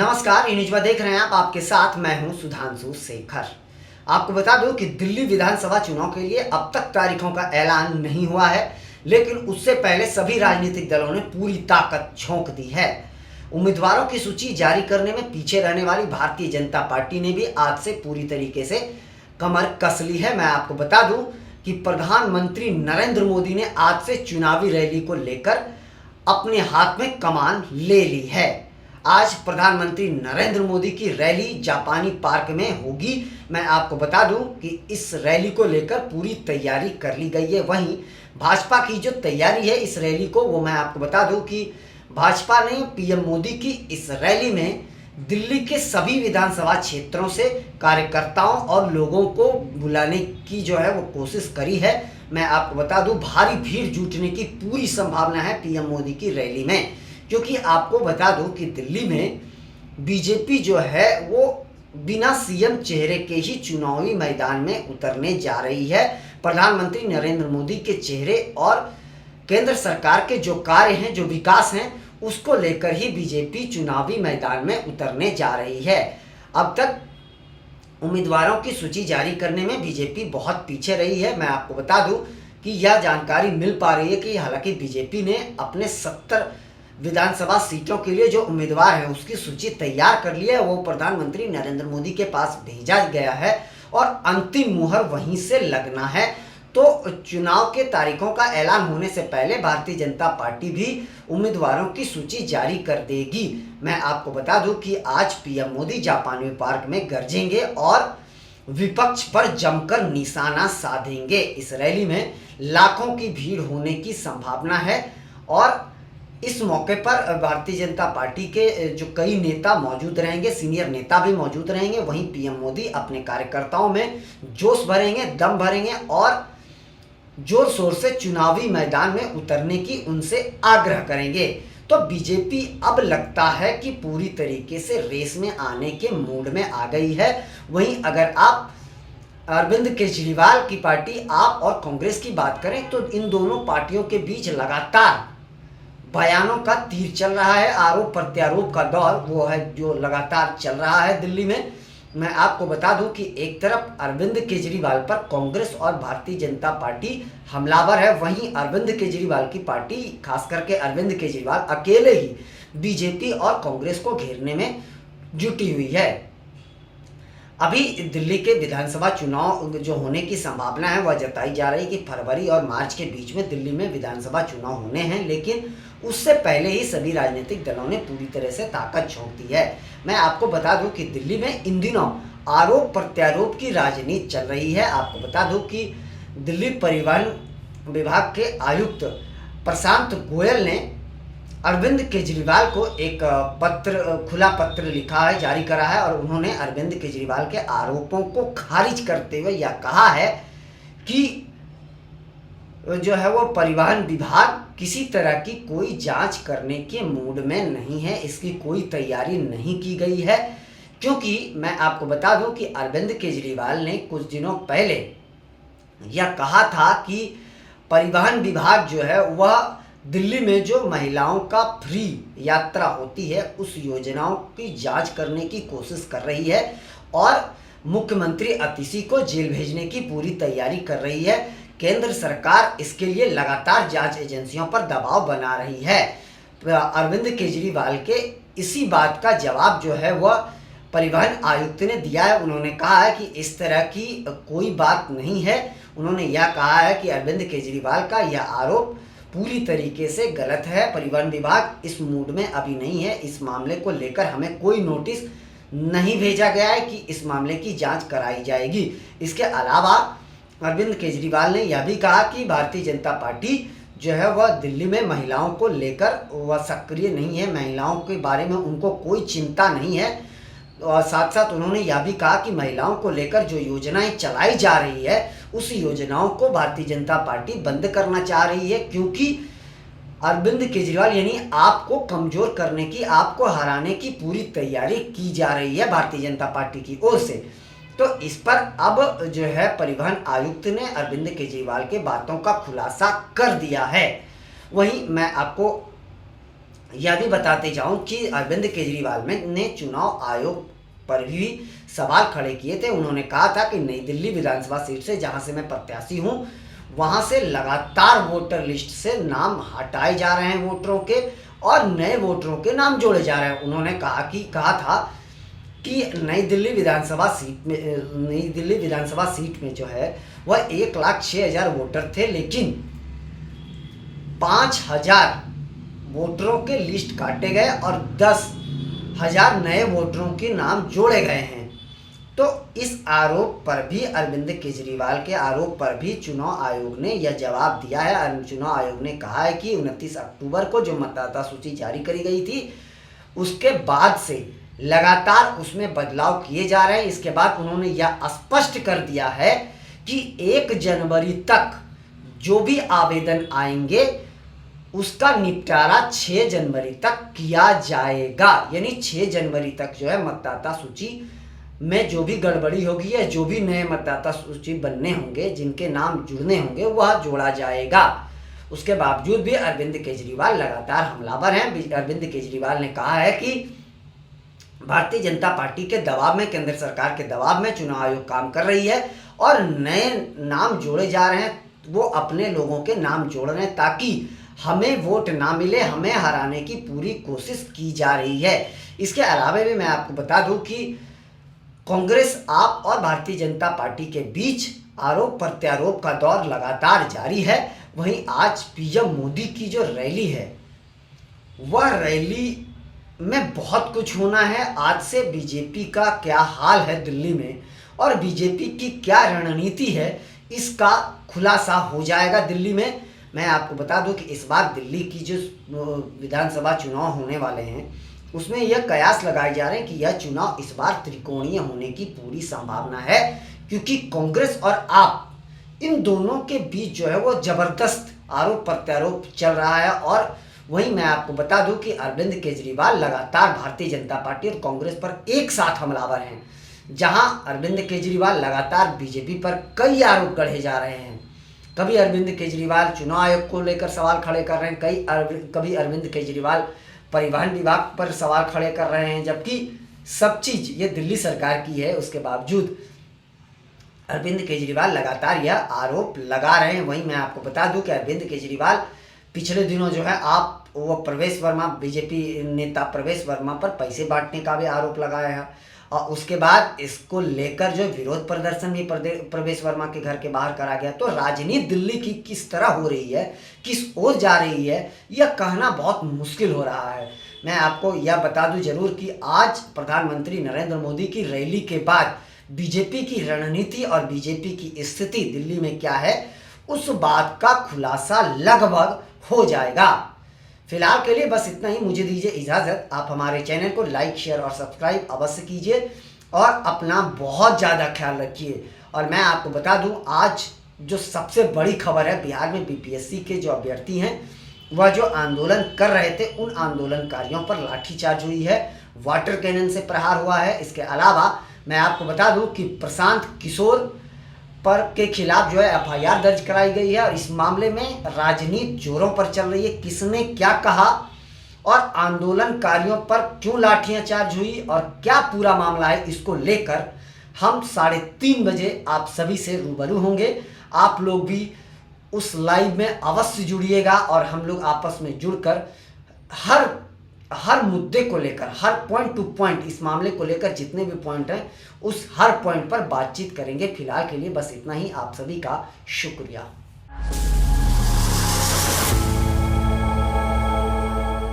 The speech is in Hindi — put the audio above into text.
नमस्कार, ये न्यूज़ देख रहे हैं आप। आपके साथ मैं हूं सुधांशु शेखर। आपको बता दूं कि दिल्ली विधानसभा चुनाव के लिए अब तक तारीखों का ऐलान नहीं हुआ है, लेकिन उससे पहले सभी राजनीतिक दलों ने पूरी ताकत झोंक दी है। उम्मीदवारों की सूची जारी करने में पीछे रहने वाली भारतीय जनता पार्टी ने भी आज से पूरी तरीके से कमर कस ली है। मैं आपको बता दूं कि प्रधानमंत्री नरेंद्र मोदी ने आज से चुनावी रैली को लेकर अपने हाथ में कमान ले ली है। आज प्रधानमंत्री नरेंद्र मोदी की रैली जापानी पार्क में होगी। मैं आपको बता दूं कि इस रैली को लेकर पूरी तैयारी कर ली गई है। वहीं भाजपा की जो तैयारी है इस रैली को, वो मैं आपको बता दूं कि भाजपा ने पीएम मोदी की इस रैली में दिल्ली के सभी विधानसभा क्षेत्रों से कार्यकर्ताओं और लोगों को बुलाने की जो है वो कोशिश करी है। मैं आपको बता दूं भारी भीड़ जुटने की पूरी संभावना है पीएम मोदी की रैली में, क्योंकि आपको बता दूं कि दिल्ली में बीजेपी जो है वो बिना सीएम चेहरे के ही चुनावी मैदान में उतरने जा रही है। प्रधानमंत्री नरेंद्र मोदी के चेहरे और केंद्र सरकार के जो कार्य हैं, जो विकास हैं, उसको लेकर ही बीजेपी चुनावी मैदान में उतरने जा रही है। अब तक उम्मीदवारों की सूची जारी करने में बीजेपी बहुत पीछे रही है। मैं आपको बता दूं कि यह जानकारी मिल पा रही है कि हालांकि बीजेपी ने अपने 70 विधानसभा सीटों के लिए जो उम्मीदवार हैं उसकी सूची तैयार कर ली है, वो प्रधानमंत्री नरेंद्र मोदी के पास भेजा गया है और अंतिम मुहर वहीं से लगना है। तो चुनाव के तारीखों का ऐलान होने से पहले भारतीय जनता पार्टी भी उम्मीदवारों की सूची जारी कर देगी। मैं आपको बता दूं कि आज पीएम मोदी जापानी पार्क में गरजेंगे और विपक्ष पर जमकर निशाना साधेंगे। इस रैली में लाखों की भीड़ होने की संभावना है और इस मौके पर भारतीय जनता पार्टी के जो कई नेता मौजूद रहेंगे, सीनियर नेता भी मौजूद रहेंगे। वहीं पीएम मोदी अपने कार्यकर्ताओं में जोश भरेंगे, दम भरेंगे और जोर शोर से चुनावी मैदान में उतरने की उनसे आग्रह करेंगे। तो बीजेपी अब लगता है कि पूरी तरीके से रेस में आने के मूड में आ गई है। वहीं अगर आप अरविंद केजरीवाल की पार्टी आप और कांग्रेस की बात करें तो इन दोनों पार्टियों के बीच लगातार बयानों का तीर चल रहा है। आरोप प्रत्यारोप का दौर वो है जो लगातार चल रहा है दिल्ली में। मैं आपको बता दूं कि एक तरफ अरविंद केजरीवाल पर कांग्रेस और भारतीय जनता पार्टी हमलावर है, वहीं अरविंद केजरीवाल की पार्टी, खास करके अरविंद केजरीवाल अकेले ही बीजेपी और कांग्रेस को घेरने में जुटी हुई है। अभी दिल्ली के विधानसभा चुनाव जो होने की संभावना है वह जताई जा रही है कि फरवरी और मार्च के बीच में दिल्ली में विधानसभा चुनाव होने हैं, लेकिन उससे पहले ही सभी राजनीतिक दलों ने पूरी तरह से ताकत झोंक दी है। मैं आपको बता दूं कि दिल्ली में इन दिनों आरोप प्रत्यारोप की राजनीति चल रही है। आपको बता दूं कि दिल्ली परिवहन विभाग के आयुक्त प्रशांत गोयल ने अरविंद केजरीवाल को एक खुला पत्र लिखा है, जारी करा है और उन्होंने अरविंद केजरीवाल के आरोपों को खारिज करते हुए यह कहा है कि जो है वो परिवहन विभाग किसी तरह की कोई जांच करने के मूड में नहीं है, इसकी कोई तैयारी नहीं की गई है। क्योंकि मैं आपको बता दूं कि अरविंद केजरीवाल ने कुछ दिनों पहले यह कहा था कि परिवहन विभाग जो है वह दिल्ली में जो महिलाओं का फ्री यात्रा होती है उस योजनाओं की जांच करने की कोशिश कर रही है और मुख्यमंत्री अतिशी को जेल भेजने की पूरी तैयारी कर रही है। केंद्र सरकार इसके लिए लगातार जांच एजेंसियों पर दबाव बना रही है। अरविंद केजरीवाल के इसी बात का जवाब जो है वह परिवहन आयुक्त ने दिया है। उन्होंने कहा है कि इस तरह की कोई बात नहीं है। उन्होंने यह कहा है कि अरविंद केजरीवाल का यह आरोप पूरी तरीके से गलत है। परिवहन विभाग इस मूड में अभी नहीं है। इस मामले को लेकर हमें कोई नोटिस नहीं भेजा गया है कि इस मामले की जांच कराई जाएगी। इसके अलावा अरविंद केजरीवाल ने यह भी कहा कि भारतीय जनता पार्टी जो है वह दिल्ली में महिलाओं को लेकर वह सक्रिय नहीं है, महिलाओं के बारे में उनको कोई चिंता नहीं है। और साथ साथ उन्होंने यह भी कहा कि महिलाओं को लेकर जो योजनाएं चलाई जा रही है उस योजनाओं को भारतीय जनता पार्टी बंद करना चाह रही है, क्योंकि अरविंद केजरीवाल यानी आपको कमजोर करने की, आपको हराने की पूरी तैयारी की जा रही है भारतीय जनता पार्टी की ओर से। तो इस पर अब जो है परिवहन आयुक्त ने अरविंद केजरीवाल के बातों का खुलासा कर दिया है। वहीं मैं आपको यह भी बताते जाऊं कि अरविंद केजरीवाल ने चुनाव आयोग पर भी सवाल खड़े किए थे। उन्होंने कहा था कि नई दिल्ली विधानसभा सीट से, जहां से मैं प्रत्याशी हूं, वहां से लगातार वोटर लिस्ट से नाम हटाए जा रहे हैं वोटरों के, और नए वोटरों के नाम जोड़े जा रहे हैं। उन्होंने कहा था कि नई दिल्ली विधानसभा सीट में जो है वह 1,06,000 वोटर थे, लेकिन 5,000 वोटरों के लिस्ट काटे गए और 10,000 नए वोटरों के नाम जोड़े गए हैं। तो इस आरोप पर भी, अरविंद केजरीवाल के आरोप पर भी चुनाव आयोग ने यह जवाब दिया है। चुनाव आयोग ने कहा है कि 29 अक्टूबर को जो मतदाता सूची जारी करी गई थी, उसके बाद से लगातार उसमें बदलाव किए जा रहे हैं। इसके बाद उन्होंने यह स्पष्ट कर दिया है कि 1 जनवरी तक जो भी आवेदन आएंगे उसका निपटारा 6 जनवरी तक किया जाएगा। यानी 6 जनवरी तक जो है मतदाता सूची में जो भी गड़बड़ी होगी या जो भी नए मतदाता सूची बनने होंगे, जिनके नाम जुड़ने होंगे, वह जोड़ा जाएगा। उसके बावजूद भी अरविंद केजरीवाल लगातार हमलावर हैं। अरविंद केजरीवाल ने कहा है कि भारतीय जनता पार्टी के दबाव में, केंद्र सरकार के दबाव में चुनाव आयोग काम कर रही है और नए नाम जोड़े जा रहे हैं। वो अपने लोगों के नाम जोड़ रहे हैं ताकि हमें वोट ना मिले, हमें हराने की पूरी कोशिश की जा रही है। इसके अलावा भी मैं आपको बता दूं कि कांग्रेस, आप और भारतीय जनता पार्टी के बीच आरोप प्रत्यारोप का दौर लगातार जारी है। वहीं आज पीएम मोदी की जो रैली है, वह रैली में बहुत कुछ होना है। आज से बीजेपी का क्या हाल है दिल्ली में और बीजेपी की क्या रणनीति है, इसका खुलासा हो जाएगा दिल्ली में। मैं आपको बता दूं कि इस बार दिल्ली की जो विधानसभा चुनाव होने वाले हैं, उसमें यह कयास लगाए जा रहे हैं कि यह चुनाव इस बार त्रिकोणीय होने की पूरी संभावना है, क्योंकि कांग्रेस और आप, इन दोनों के बीच जो है वो जबरदस्त आरोप प्रत्यारोप चल रहा है। और वहीं मैं आपको बता दूं कि अरविंद केजरीवाल लगातार भारतीय जनता पार्टी और कांग्रेस पर एक साथ हमलावर हैं। जहां अरविंद केजरीवाल लगातार बीजेपी पर कई आरोप गढ़े जा रहे हैं। कभी अरविंद केजरीवाल चुनाव आयोग को लेकर सवाल खड़े कर रहे हैं, कभी अरविंद केजरीवाल परिवहन विभाग पर सवाल खड़े कर रहे हैं, जबकि सब चीज़ ये दिल्ली सरकार की है। उसके बावजूद अरविंद केजरीवाल लगातार यह आरोप लगा रहे हैं। वहीं मैं आपको बता दूं कि अरविंद केजरीवाल पिछले दिनों जो है वो प्रवेश वर्मा, बीजेपी नेता प्रवेश वर्मा पर पैसे बांटने का भी आरोप लगाया है। और उसके बाद इसको लेकर जो विरोध प्रदर्शन भी प्रवेश वर्मा के घर के बाहर करा गया। तो राजनीति दिल्ली की किस तरह हो रही है, किस ओर जा रही है, यह कहना बहुत मुश्किल हो रहा है। मैं आपको यह बता दूं जरूर कि आज प्रधानमंत्री नरेंद्र मोदी की रैली के बाद बीजेपी की रणनीति और बीजेपी की स्थिति दिल्ली में क्या है, उस बात का खुलासा लगभग हो जाएगा। फिलहाल के लिए बस इतना ही। मुझे दीजिए इजाज़त। आप हमारे चैनल को लाइक, शेयर और सब्सक्राइब अवश्य कीजिए और अपना बहुत ज़्यादा ख्याल रखिए। और मैं आपको बता दूं, आज जो सबसे बड़ी खबर है, बिहार में बीपीएससी के जो अभ्यर्थी हैं, वह जो आंदोलन कर रहे थे, उन आंदोलनकारियों पर लाठीचार्ज हुई है, वाटर कैनन से प्रहार हुआ है। इसके अलावा मैं आपको बता दूं कि प्रशांत किशोर पर के खिलाफ जो है एफआईआर दर्ज कराई गई है। और इस मामले में राजनीति जोरों पर चल रही है। किसने क्या कहा और आंदोलनकारियों पर क्यों लाठियां चार्ज हुई और क्या पूरा मामला है, इसको लेकर हम 3:30 बजे आप सभी से रूबरू होंगे। आप लोग भी उस लाइव में अवश्य जुड़िएगा और हम लोग आपस में जुड़कर हर मुद्दे को लेकर, हर पॉइंट टू पॉइंट, इस मामले को लेकर जितने भी पॉइंट हैं, उस हर पॉइंट पर बातचीत करेंगे। फिलहाल के लिए बस इतना ही। आप सभी का शुक्रिया।